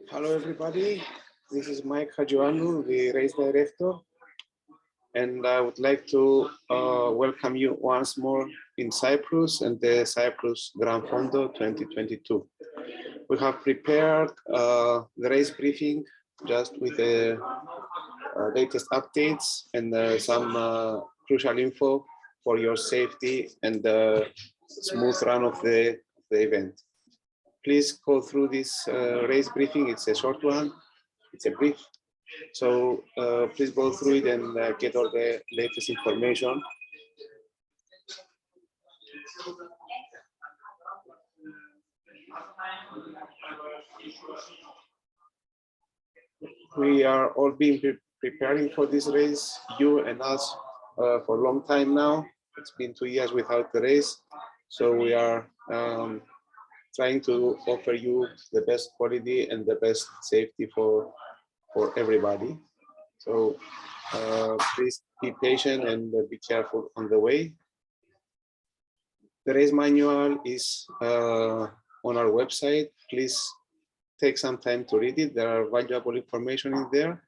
Hello, everybody. This is Mike Hajoanu, the race director, and I would like to welcome you once more in Cyprus and the Cyprus Gran Fondo 2022. We have prepared the race briefing just with the latest updates and some crucial info for your safety and the smooth run of the event. Please go through this race briefing. It's a short one, it's a brief. So please go through it and get all the latest information. We are all being preparing for this race, you and us, for a long time now. It's been 2 years without the race. So we are trying to offer you the best quality and the best safety for everybody. So please be patient and be careful on the way. The race manual is on our website. Please take some time to read it. There are valuable information in there.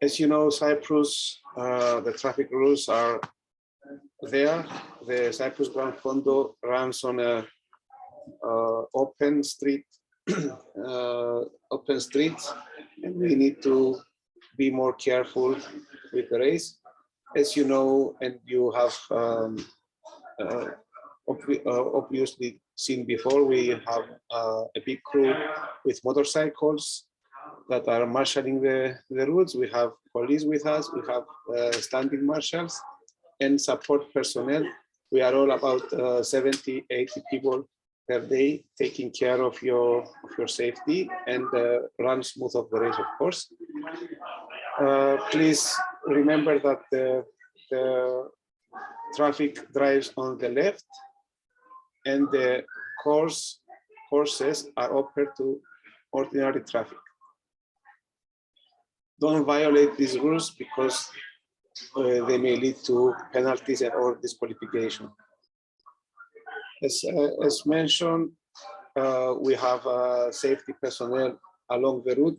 As you know, Cyprus, the traffic rules are there. The Cyprus Gran Fondo runs on a open street, and we need to be more careful with the race. As you know, and you have obviously seen before, we have a big crew with motorcycles that are marshalling the routes. We have police with us, we have standing marshals and support personnel. We are all about 70, 80 people per day taking care of your safety and run smooth of the race, of course. Please remember that the traffic drives on the left and the courses are open to ordinary traffic. Don't violate these rules because they may lead to penalties and or disqualification. As mentioned, we have safety personnel along the route.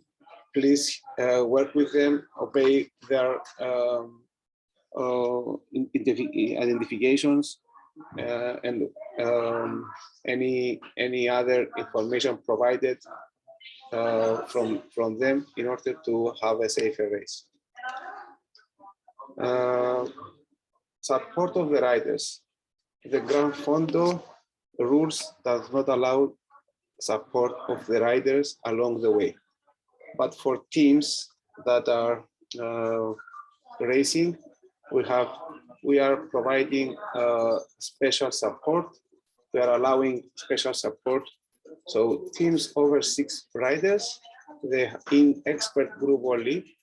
Please work with them, obey their identifications and any other information provided from them in order to have a safer race. Support of the riders. The Gran Fondo rules does not allow support of the riders along the way, but for teams that are racing, we are providing special support. We are allowing special support. So teams over 6 riders, they in expert group only,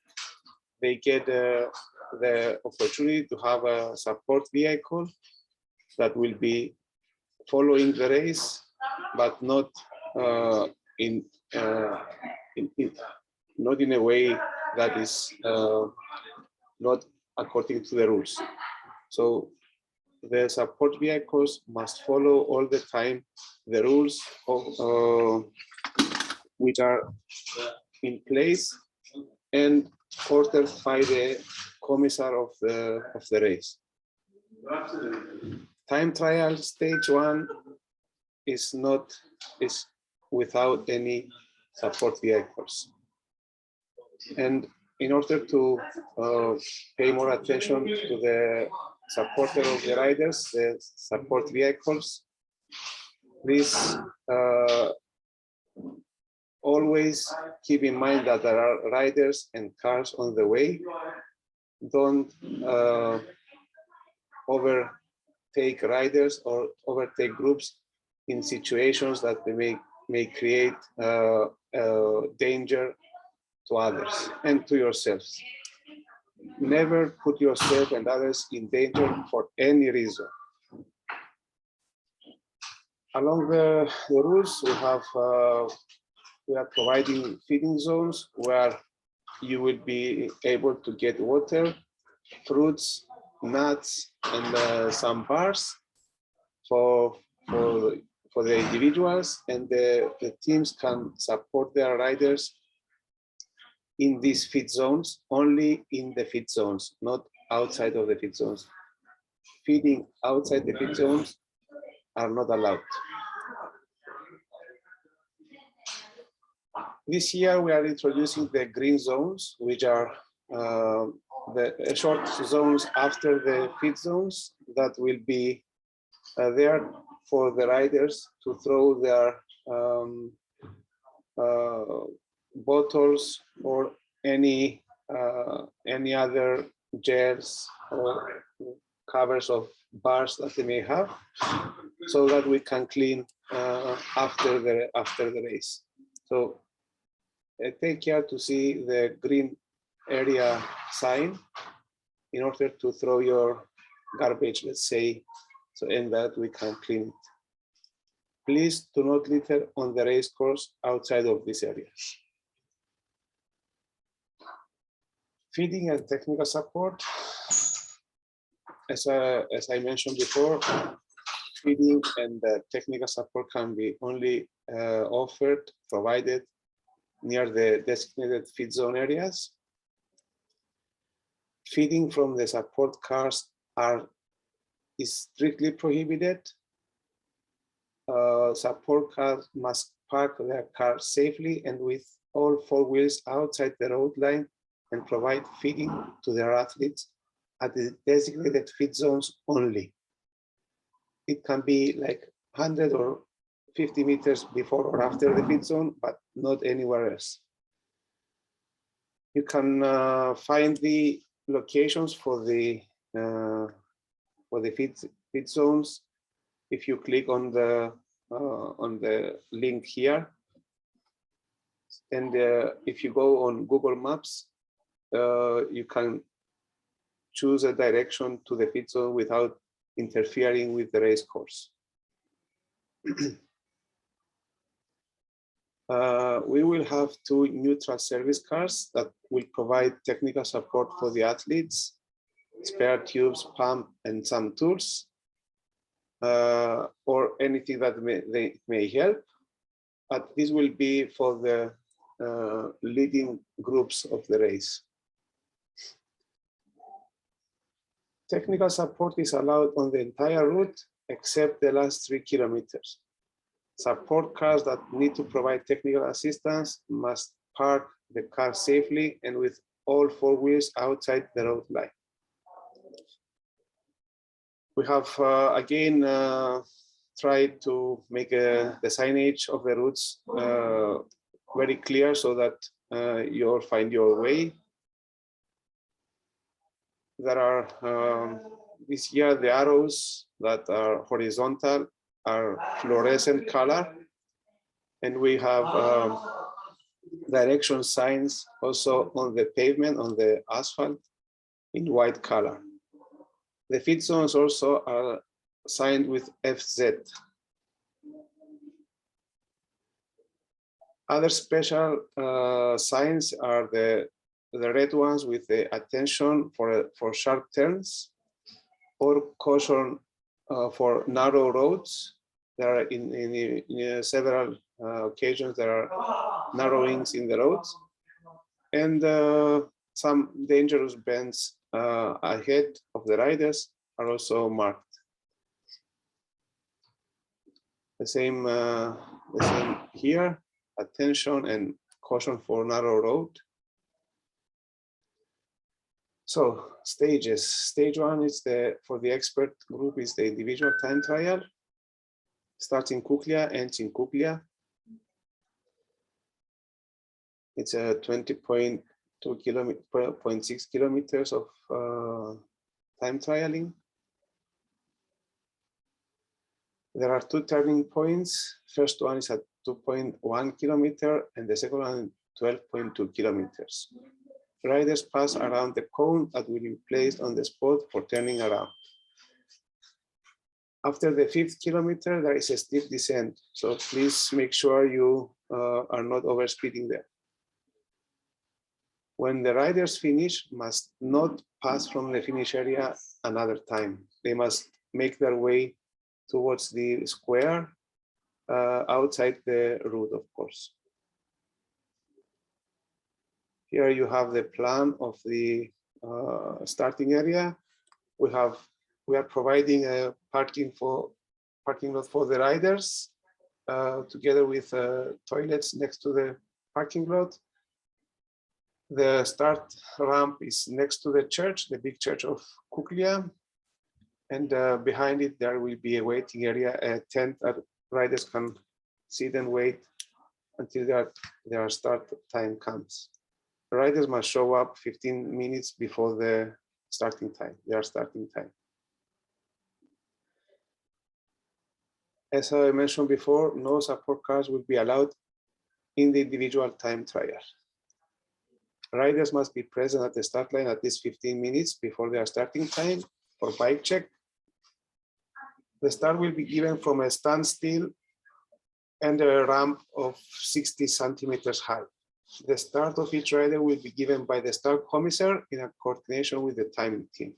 they get the opportunity to have a support vehicle that will be following the race, but not in a way that is not according to the rules. So the support vehicles must follow all the time the rules of, which are in place and ordered by the commissar of the race. Time trial stage 1 is without any support vehicles. And in order to pay more attention to the supporter of the riders, the support vehicles, please always keep in mind that there are riders and cars on the way. Don't overtake riders or overtake groups in situations that they may create danger to others and to yourselves. Never put yourself and others in danger for any reason. Along the rules, we are providing feeding zones where you will be able to get water, fruits, nuts, and some bars for for the individuals, and the teams can support their riders in these fit zones, only in the fit zones, not outside of the fit zones. Feeding outside the fit zones are not allowed. This year we are introducing the green zones, which are the short zones after the fit zones that will be there for the riders to throw their bottles or any other gels or covers of bars that they may have, so that we can clean after the race. So take care to see the green area sign in order to throw your garbage, let's say, so in that we can clean it. Please do not litter on the race course outside of this area. Feeding and technical support. As I mentioned before, feeding and technical support can be only provided near the designated feed zone areas. Feeding from the support cars is strictly prohibited. Support cars must park their cars safely and with all four wheels outside the road line and provide feeding to their athletes at the designated feed zones only. It can be like 100 or 50 meters before or after the feed zone, but not anywhere else. You can find the locations for the feed zones if you click on the link here. And if you go on Google Maps, you can choose a direction to the feed zone without interfering with the race course. We will have 2 neutral service cars that will provide technical support for the athletes, spare tubes, pump, and some tools, or anything that they may help. But this will be for the leading groups of the race. Technical support is allowed on the entire route except the last 3 kilometers. Support cars that need to provide technical assistance must park the car safely and with all 4 wheels outside the road line. We have again tried to make the signage of the routes very clear so that you'll find your way. There are this year the arrows that are horizontal are fluorescent color, and we have direction signs also on the pavement, on the asphalt, in white color. The feed zones also are signed with FZ. Other special signs are the red ones with the attention for sharp turns, or caution for narrow roads. There are in several occasions there are narrowings in the roads, and some dangerous bends ahead of the riders are also marked. The same here, attention and caution for narrow road. So stages. Stage 1 is for the expert group is the individual time trial. Starts in Kuklia, ends in Kuklia. It's a 20.6 kilometers of time trialing. There are 2 turning points. First one is at 2.1 kilometer and the second one 12.2 kilometers. Riders pass around the cone that will be placed on the spot for turning around. After the 5th kilometer, there is a steep descent, so please make sure you are not overspeeding there. When the riders finish, must not pass from the finish area another time. They must make their way towards the square outside the route, of course. Here you have the plan of the starting area. We are providing a parking lot for the riders, together with toilets next to the parking lot. The start ramp is next to the church, the big church of Kuklia. And behind it, there will be a waiting area, a tent that riders can sit and wait until their start time comes. Riders must show up 15 minutes before their starting time. As I mentioned before, no support cars will be allowed in the individual time trial. Riders must be present at the start line at least 15 minutes before their starting time for bike check. The start will be given from a standstill and a ramp of 60 centimeters high. The start of each rider will be given by the start commissar in a coordination with the timing team.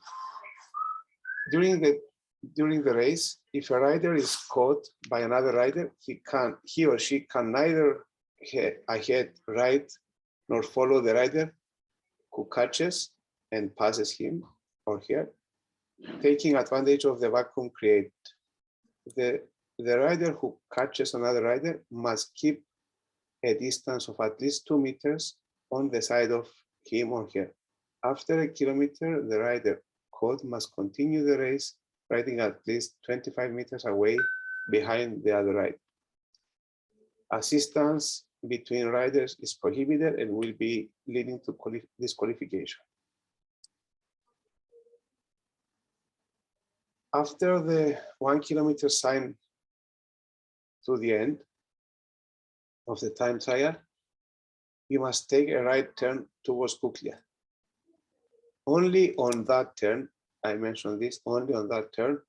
During the race, if a rider is caught by another rider, he or she can neither head ahead, right, nor follow the rider who catches and passes him or her, taking advantage of the vacuum created. The rider who catches another rider must keep a distance of at least 2 meters on the side of him or her. After a kilometer, the rider caught must continue the race, riding at least 25 meters away behind the other rider. Assistance between riders is prohibited and will be leading to disqualification. After the 1 kilometer sign to the end of the time trial, you must take a right turn towards Kuklia. Only on that turn, I mentioned this, only on that turn,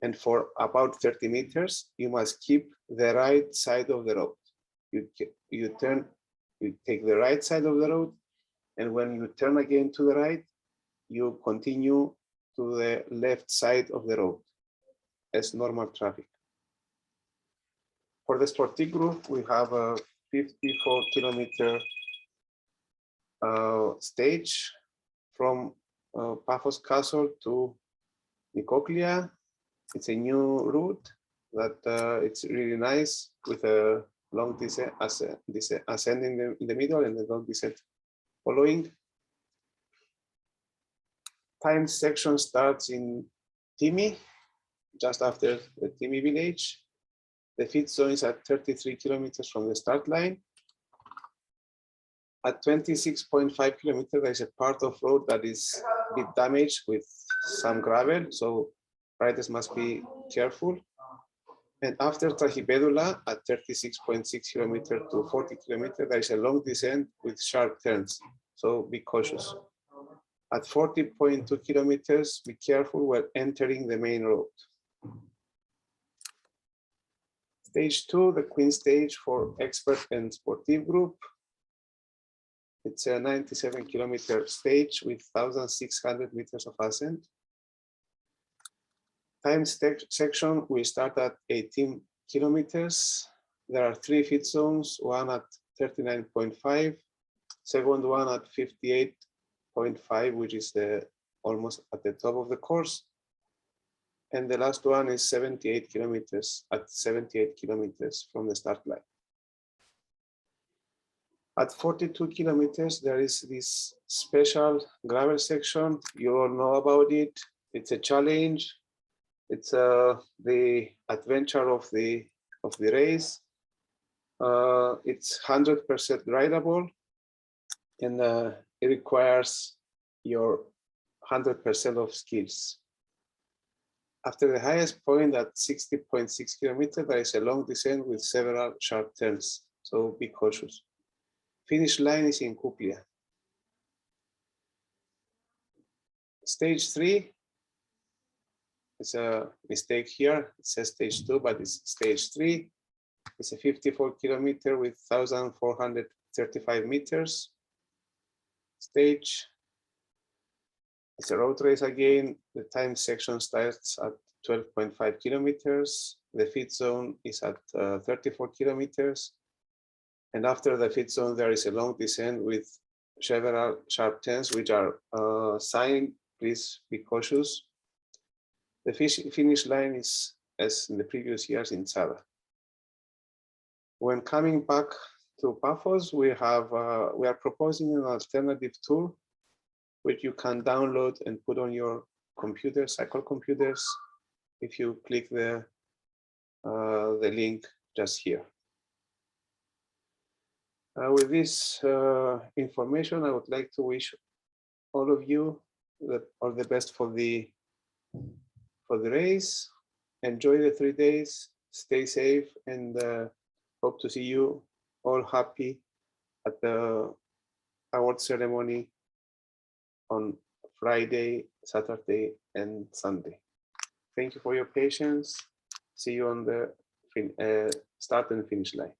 and for about 30 meters, you must keep the right side of the road. You take the right side of the road, and when you turn again to the right, you continue to the left side of the road as normal traffic. For the sportive group, we have a 54-kilometer stage from Paphos Castle to Nikoklia. It's a new route that it's really nice with a long descent, ascending in the middle and a long descent following. Time section starts in Timi, just after the Timi village. The fit zone is at 33 kilometers from the start line. At 26.5 kilometers, there is a part of road that is a bit damaged with some gravel, so riders must be careful. And after Trahibedula, at 36.6 kilometers to 40 kilometers, there is a long descent with sharp turns, so be cautious. At 40.2 kilometers, be careful when entering the main road. Stage 2, the Queen stage for expert and sportive group. It's a 97-kilometer stage with 1,600 meters of ascent. Time section will start at 18 kilometers. There are 3 fit zones, one at 39.5, second one at 58.5, which is almost at the top of the course. And the last one is 78 kilometers, at 78 kilometers from the start line. At 42 kilometers, there is this special gravel section. You all know about it. It's a challenge. It's the adventure of the race. It's 100% rideable, and it requires your 100% of skills. After the highest point at 60.6 kilometers, there is a long descent with several sharp turns, so be cautious. Finish line is in Kuklia. Stage 3, it's a mistake here. It says stage 2, but it's stage 3. It's a 54-kilometer with 1,435 meters stage. It's a road race again. The time section starts at 12.5 kilometers. The feed zone is at 34 kilometers. And after the feed zone, there is a long descent with several sharp turns, which are signed. Please be cautious. The finish line is, as in the previous years, in Sada. When coming back to Paphos, we are proposing an alternative tour, which you can download and put on your computer, cycle computers, if you click the link just here. With this information, I would like to wish all of you all the best for the race. Enjoy the 3 days, stay safe, and hope to see you all happy at the award ceremony on Friday, Saturday, and Sunday. Thank you for your patience. See you on the start and finish line.